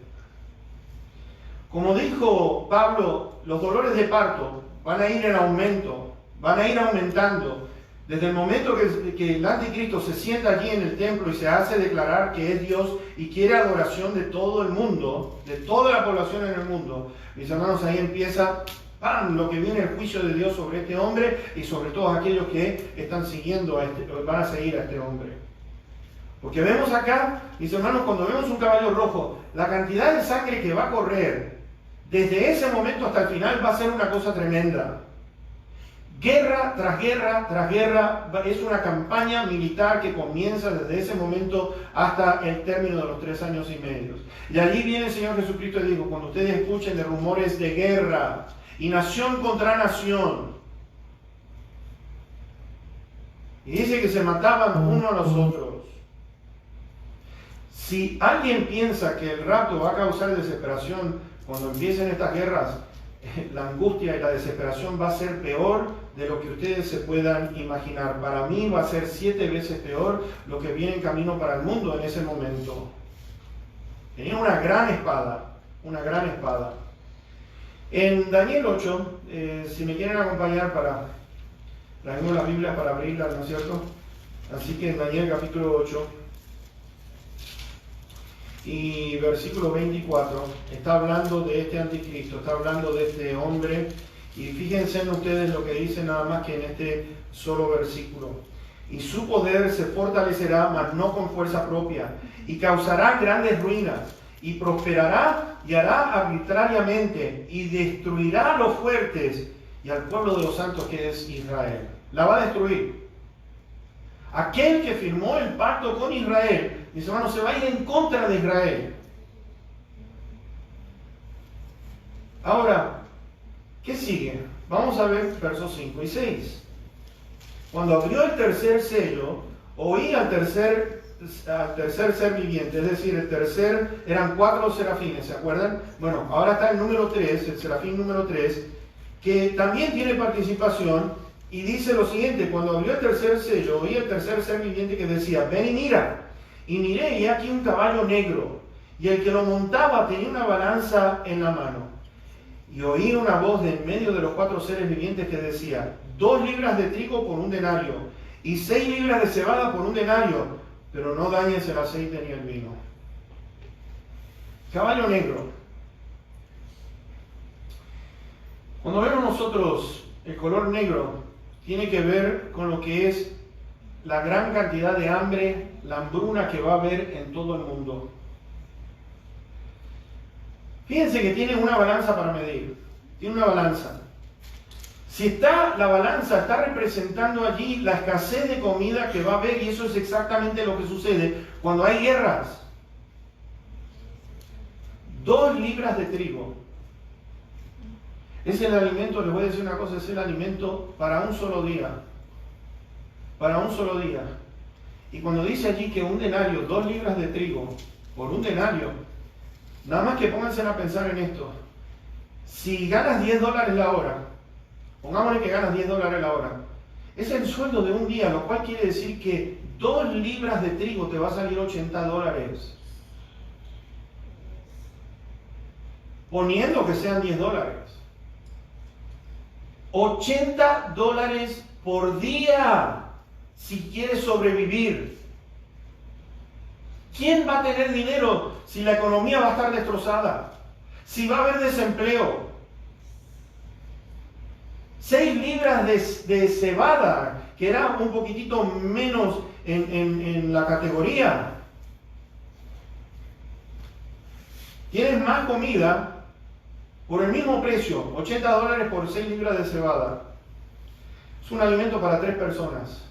Como dijo Pablo, los dolores de parto van a ir en aumento, van a ir aumentando. Desde el momento que el anticristo se sienta allí en el templo y se hace declarar que es Dios y quiere adoración de todo el mundo, de toda la población en el mundo, mis hermanos, ahí empieza ¡pam!, lo que viene el juicio de Dios sobre este hombre y sobre todos aquellos que están siguiendo van a seguir a este hombre. Porque vemos acá, mis hermanos, cuando vemos un caballo rojo, la cantidad de sangre que va a correr desde ese momento hasta el final va a ser una cosa tremenda. Guerra tras guerra tras guerra, es una campaña militar que comienza desde ese momento hasta el término de los 3 años y medio. Y allí viene el Señor Jesucristo y dijo, cuando ustedes escuchen de rumores de guerra y nación contra nación, y dice que se mataban unos a los otros. Si alguien piensa que el rapto va a causar desesperación cuando empiecen estas guerras, la angustia y la desesperación va a ser peor de lo que ustedes se puedan imaginar. Para mí va a ser 7 veces peor lo que viene en camino para el mundo en ese momento. Tenía una gran espada, una gran espada. En Daniel 8, si me quieren acompañar traemos la Biblia para abrirla, ¿no es cierto? Así que en Daniel capítulo 8, y versículo 24, está hablando de este anticristo, está hablando de este hombre, y fíjense en ustedes lo que dice nada más que en este solo versículo. Y su poder se fortalecerá, mas no con fuerza propia, y causará grandes ruinas, y prosperará y hará arbitrariamente, y destruirá a los fuertes y al pueblo de los santos que es Israel. La va a destruir. Aquel que firmó el pacto con Israel, mis hermanos, se va a ir en contra de Israel. Ahora, ¿qué sigue? Vamos a ver versos 5 y 6. Cuando abrió el tercer sello, oí al tercer ser viviente, es decir, el tercer, eran 4 serafines, ¿se acuerdan? Bueno, ahora está el número 3, el serafín número 3, que también tiene participación, y dice lo siguiente: cuando abrió el tercer sello, oí el tercer ser viviente que decía, ven y mira. Y miré, y aquí un caballo negro, y el que lo montaba tenía una balanza en la mano. Y oí una voz de en medio de los 4 seres vivientes que decía, 2 libras de trigo por 1 denario, y 6 libras de cebada por 1 denario, pero no dañes el aceite ni el vino. Caballo negro. Cuando vemos nosotros el color negro, tiene que ver con lo que es la gran cantidad de hambre, la hambruna que va a haber en todo el mundo. Fíjense que tiene una balanza para medir. Tiene una balanza. Si la balanza está representando allí la escasez de comida que va a haber, y eso es exactamente lo que sucede cuando hay guerras. 2 libras de trigo. Es el alimento, les voy a decir una cosa, es el alimento para un solo día. Para un solo día. Y cuando dice allí que 1 denario, 2 libras de trigo por 1 denario, nada más que pónganse a pensar en esto. Si ganas $10 la hora, pongámosle que ganas $10 la hora, es el sueldo de un día, lo cual quiere decir que 2 libras de trigo te va a salir $80. Poniendo que sean $10. $80 por día si quieres sobrevivir. ¿Quién va a tener dinero si la economía va a estar destrozada? Si va a haber desempleo. 6 libras de cebada, que era un poquitito menos en la categoría. Tienes más comida por el mismo precio, $80 por 6 libras de cebada. Es un alimento para 3 personas.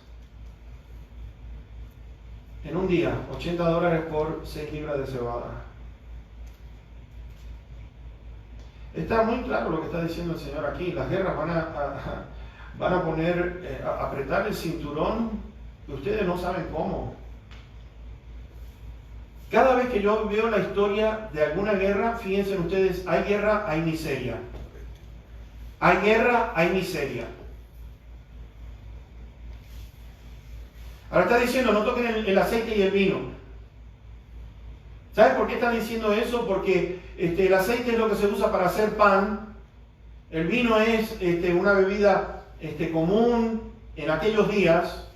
En un día, $80 por 6 libras de cebada. Está muy claro lo que está diciendo el Señor aquí. Las guerras van a poner, a apretar el cinturón, que ustedes no saben cómo. Cada vez que yo veo la historia de alguna guerra, fíjense ustedes, hay guerra, hay miseria. Hay guerra, hay miseria. Ahora está diciendo, no toquen el aceite y el vino. ¿Sabes por qué está diciendo eso? Porque el aceite es lo que se usa para hacer pan. El vino es una bebida común en aquellos días.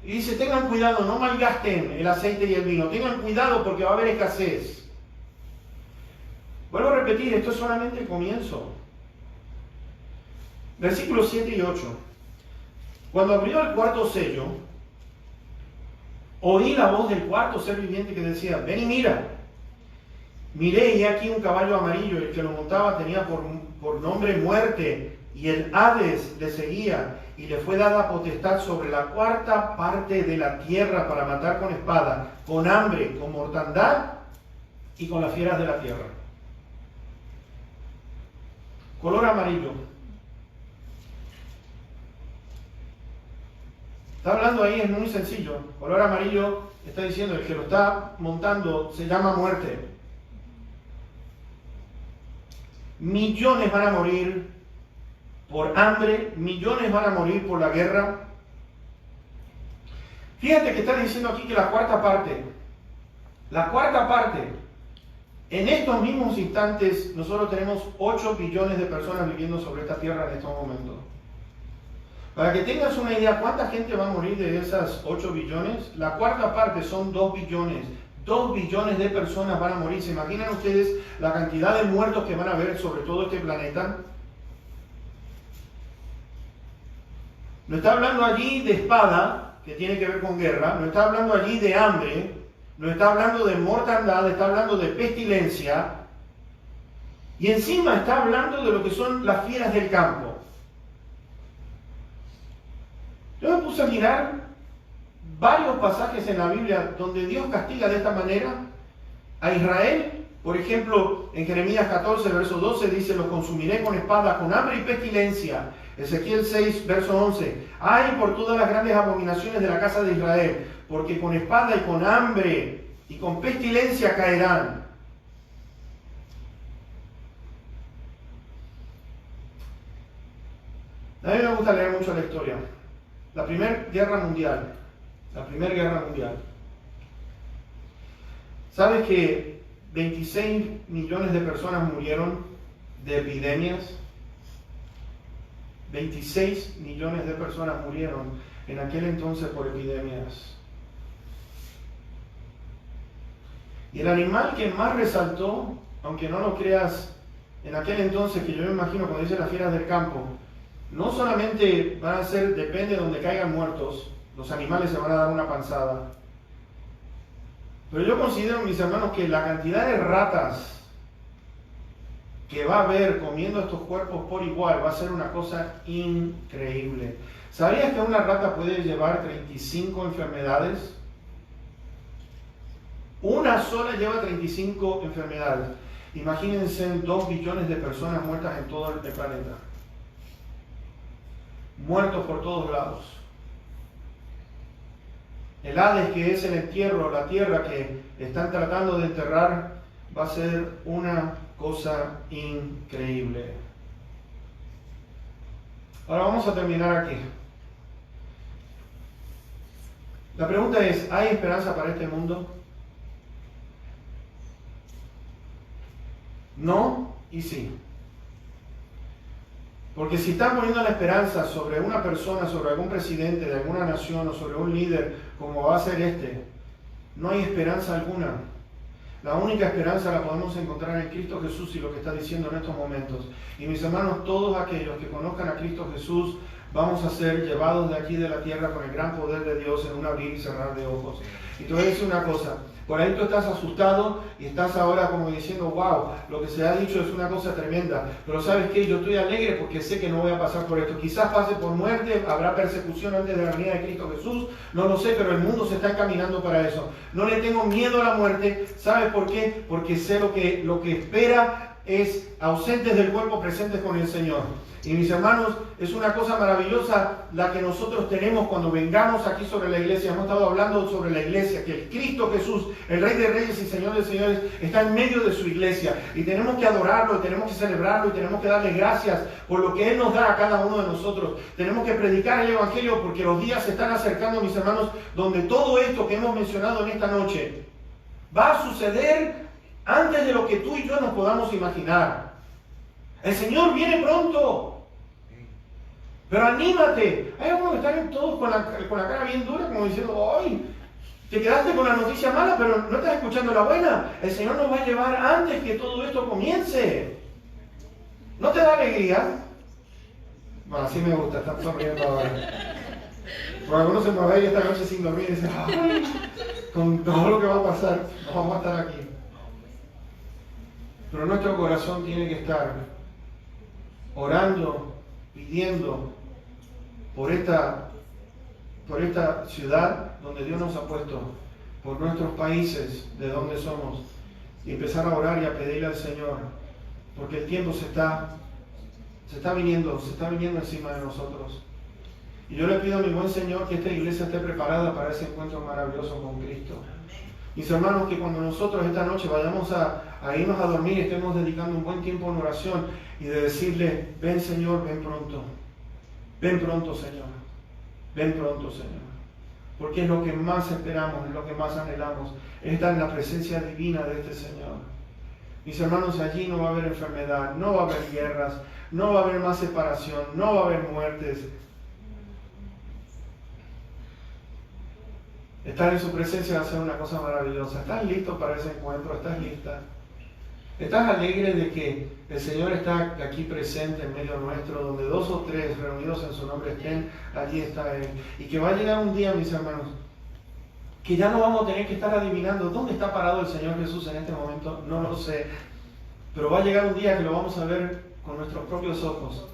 Y dice, tengan cuidado, no malgasten el aceite y el vino. Tengan cuidado porque va a haber escasez. Vuelvo a repetir, esto es solamente el comienzo. Versículos 7 y 8. Cuando abrió el 4 sello, oí la voz del 4 ser viviente que decía, ven y mira. Miré y aquí un caballo amarillo, el que lo montaba tenía por nombre Muerte, y el Hades le seguía, y le fue dada potestad sobre la 4ª parte de la tierra para matar con espada, con hambre, con mortandad y con las fieras de la tierra. Color amarillo. Está hablando ahí, es muy sencillo. Color amarillo está diciendo, el que lo está montando se llama Muerte. Millones van a morir por hambre, millones van a morir por la guerra. Fíjate que está diciendo aquí que la 4ª parte, en estos mismos instantes, nosotros tenemos 8 billones de personas viviendo sobre esta tierra en estos momentos. Para que tengas una idea, ¿cuánta gente va a morir de esas 8 billones? La cuarta parte son 2 billones. 2 billones de personas van a morir. ¿Se imaginan ustedes la cantidad de muertos que van a haber sobre todo este planeta? No está hablando allí de espada, que tiene que ver con guerra. No está hablando allí de hambre. No está hablando de mortandad. Está hablando de pestilencia. Y encima está hablando de lo que son las fieras del campo. Yo me puse a mirar varios pasajes en la Biblia donde Dios castiga de esta manera a Israel. Por ejemplo, en Jeremías 14, verso 12 dice: los consumiré con espada, con hambre y pestilencia. Ezequiel 6, verso 11: ay por todas las grandes abominaciones de la casa de Israel, porque con espada y con hambre y con pestilencia caerán. A mí me gusta leer mucho la historia. La Primera Guerra Mundial. ¿Sabes que 26 millones de personas murieron de epidemias? 26 millones de personas murieron en aquel entonces por epidemias. Y el animal que más resaltó, aunque no lo creas, en aquel entonces, que yo me imagino cuando dicen las fieras del campo, no solamente van a ser, depende de donde caigan muertos, los animales se van a dar una panzada. Pero yo considero, mis hermanos, que la cantidad de ratas que va a haber comiendo estos cuerpos por igual va a ser una cosa increíble. ¿Sabías que una rata puede llevar 35 enfermedades? Una sola lleva 35 enfermedades. Imagínense 2 billones de personas muertas en todo el planeta. Muertos por todos lados. El Hades, que es el entierro, la tierra que están tratando de enterrar, va a ser una cosa increíble. Ahora vamos a terminar aquí. La pregunta es: ¿hay esperanza para este mundo? No y sí. Porque si están poniendo la esperanza sobre una persona, sobre algún presidente de alguna nación o sobre un líder como va a ser este, no hay esperanza alguna. La única esperanza la podemos encontrar en Cristo Jesús y lo que está diciendo en estos momentos. Y mis hermanos, todos aquellos que conozcan a Cristo Jesús, vamos a ser llevados de aquí de la tierra con el gran poder de Dios en un abrir y cerrar de ojos. Y te voy a decir una cosa: por ahí tú estás asustado y estás ahora como diciendo: wow, lo que se ha dicho es una cosa tremenda. Pero ¿sabes qué? Yo estoy alegre porque sé que no voy a pasar por esto. Quizás pase por muerte, habrá persecución antes de la venida de Cristo Jesús. No lo sé, pero el mundo se está encaminando para eso. No le tengo miedo a la muerte. ¿Sabes por qué? Porque sé lo que espera es ausentes del cuerpo, presentes con el Señor. Y mis hermanos, es una cosa maravillosa la que nosotros tenemos cuando vengamos aquí sobre la iglesia. Hemos estado hablando sobre la iglesia, que el Cristo Jesús, el Rey de Reyes y Señor de Señores, está en medio de su iglesia. Y tenemos que adorarlo, y tenemos que celebrarlo, y tenemos que darle gracias por lo que Él nos da a cada uno de nosotros. Tenemos que predicar el Evangelio porque los días se están acercando, mis hermanos, donde todo esto que hemos mencionado en esta noche va a suceder antes de lo que tú y yo nos podamos imaginar. El Señor viene pronto. Pero anímate. Hay algunos que están todos con la cara bien dura, como diciendo: ¡ay! Te quedaste con la noticia mala, pero no estás escuchando la buena. El Señor nos va a llevar antes que todo esto comience. ¿No te da alegría? Bueno, así me gusta, están sonriendo ahora. Porque algunos se me va a ir esta noche sin dormir y dicen: ¡ay! Con todo lo que va a pasar, nos vamos a estar aquí. Pero nuestro corazón tiene que estar orando, pidiendo por esta ciudad donde Dios nos ha puesto, por nuestros países de donde somos, y empezar a orar y a pedirle al Señor, porque el tiempo se está viniendo encima de nosotros. Y yo le pido a mi buen Señor que esta iglesia esté preparada para ese encuentro maravilloso con Cristo. Mis hermanos, que cuando nosotros esta noche vayamos a irnos a dormir, estemos dedicando un buen tiempo en oración y de decirle: ven Señor, ven pronto. Ven pronto, Señor. Ven pronto, Señor. Porque es lo que más esperamos, es lo que más anhelamos, estar en la presencia divina de este Señor. Mis hermanos, allí no va a haber enfermedad, no va a haber guerras, no va a haber más separación, no va a haber muertes. Estar en su presencia va a ser una cosa maravillosa. ¿Estás listo para ese encuentro? ¿Estás lista? ¿Estás alegre de que el Señor está aquí presente en medio nuestro, donde 2 o 3 reunidos en su nombre estén, allí está Él? Y que va a llegar un día, mis hermanos, que ya no vamos a tener que estar adivinando dónde está parado el Señor Jesús en este momento, no lo sé. Pero va a llegar un día que lo vamos a ver con nuestros propios ojos.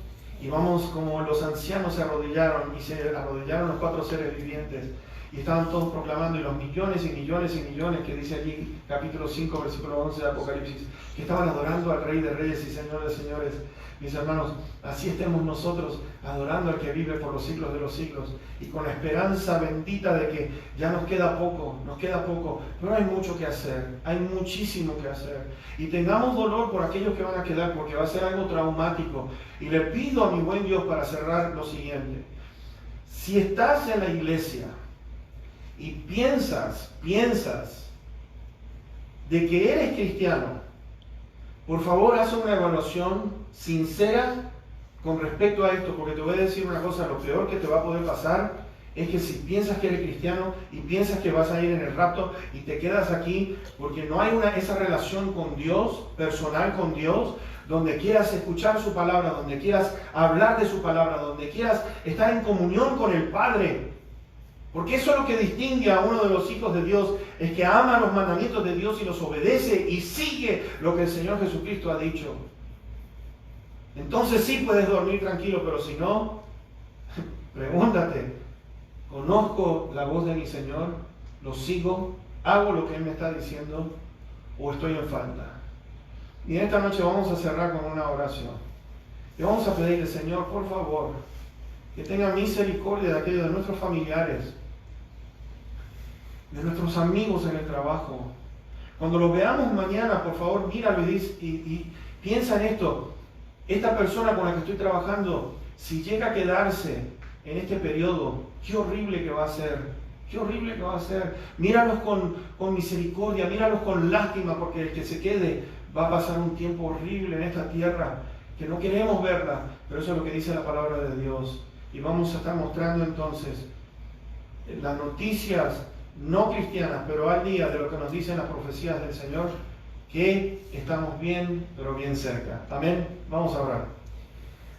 Y vamos, como los ancianos se arrodillaron, y se arrodillaron los 4 seres vivientes, y estaban todos proclamando, y los millones y millones y millones, que dice allí, capítulo 5, versículo 11 de Apocalipsis, que estaban adorando al Rey de Reyes y Señor de Señores. Mis hermanos, así estemos nosotros adorando al que vive por los siglos de los siglos, y con la esperanza bendita de que ya nos queda poco, pero hay mucho que hacer, hay muchísimo que hacer. Y tengamos dolor por aquellos que van a quedar, porque va a ser algo traumático. Y le pido a mi buen Dios para cerrar lo siguiente: si estás en la iglesia y piensas de que eres cristiano, por favor, haz una evaluación sincera con respecto a esto, porque te voy a decir una cosa: lo peor que te va a poder pasar es que si piensas que eres cristiano y piensas que vas a ir en el rapto y te quedas aquí porque no hay esa relación con Dios, personal con Dios, donde quieras escuchar su palabra, donde quieras hablar de su palabra, donde quieras estar en comunión con el Padre. Porque eso es lo que distingue a uno de los hijos de Dios, es que ama los mandamientos de Dios y los obedece y sigue lo que el Señor Jesucristo ha dicho. Entonces sí puedes dormir tranquilo, pero si no, pregúntate: ¿conozco la voz de mi Señor? ¿Lo sigo? ¿Hago lo que Él me está diciendo? ¿O estoy en falta? Y en esta noche vamos a cerrar con una oración. Y vamos a pedirle: Señor, por favor, que tenga misericordia de aquellos de nuestros familiares, de nuestros amigos en el trabajo. Cuando lo veamos mañana, por favor, míralo y piensa en esto. Esta persona con la que estoy trabajando, si llega a quedarse en este periodo, qué horrible que va a ser. Qué horrible que va a ser. Míralos con misericordia, míralos con lástima, porque el que se quede va a pasar un tiempo horrible en esta tierra, que no queremos verla, pero eso es lo que dice la palabra de Dios. Y vamos a estar mostrando entonces las noticias no cristianas, pero al día de lo que nos dicen las profecías del Señor, que estamos bien, pero bien cerca. Amén. Vamos a orar.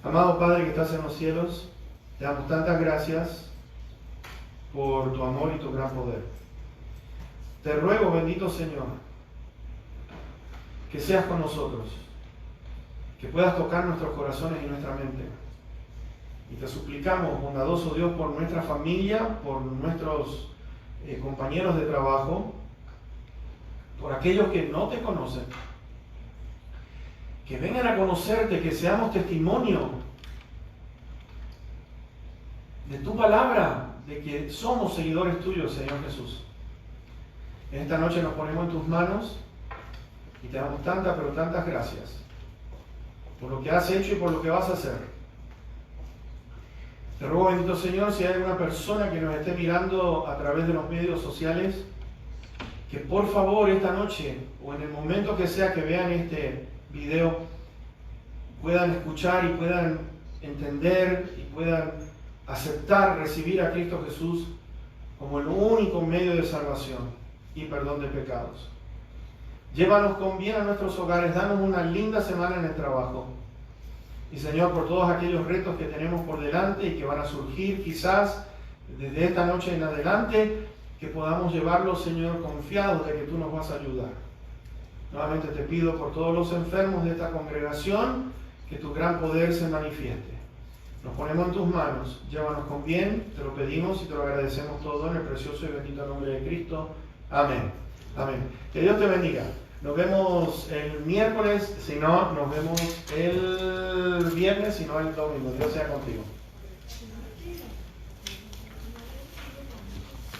Amado Padre que estás en los cielos, te damos tantas gracias por tu amor y tu gran poder. Te ruego, bendito Señor, que seas con nosotros, que puedas tocar nuestros corazones y nuestra mente. Y te suplicamos, bondadoso Dios, por nuestra familia, por nuestros compañeros de trabajo, por aquellos que no te conocen, que vengan a conocerte, que seamos testimonio de tu palabra, de que somos seguidores tuyos, Señor Jesús. En esta noche nos ponemos en tus manos y te damos tantas, pero tantas gracias por lo que has hecho y por lo que vas a hacer. Te ruego, bendito Señor, si hay alguna persona que nos esté mirando a través de los medios sociales, que por favor esta noche o en el momento que sea que vean este video, puedan escuchar y puedan entender y puedan aceptar, recibir a Cristo Jesús como el único medio de salvación y perdón de pecados. Llévanos con bien a nuestros hogares, danos una linda semana en el trabajo. Y Señor, por todos aquellos retos que tenemos por delante y que van a surgir quizás desde esta noche en adelante, que podamos llevarlos, Señor, confiados de que tú nos vas a ayudar. Nuevamente te pido por todos los enfermos de esta congregación, que tu gran poder se manifieste. Nos ponemos en tus manos, llévanos con bien, te lo pedimos y te lo agradecemos todo en el precioso y bendito nombre de Cristo. Amén. Amén. Que Dios te bendiga. Nos vemos el miércoles, si no, nos vemos el viernes, si no el domingo. Dios sea contigo.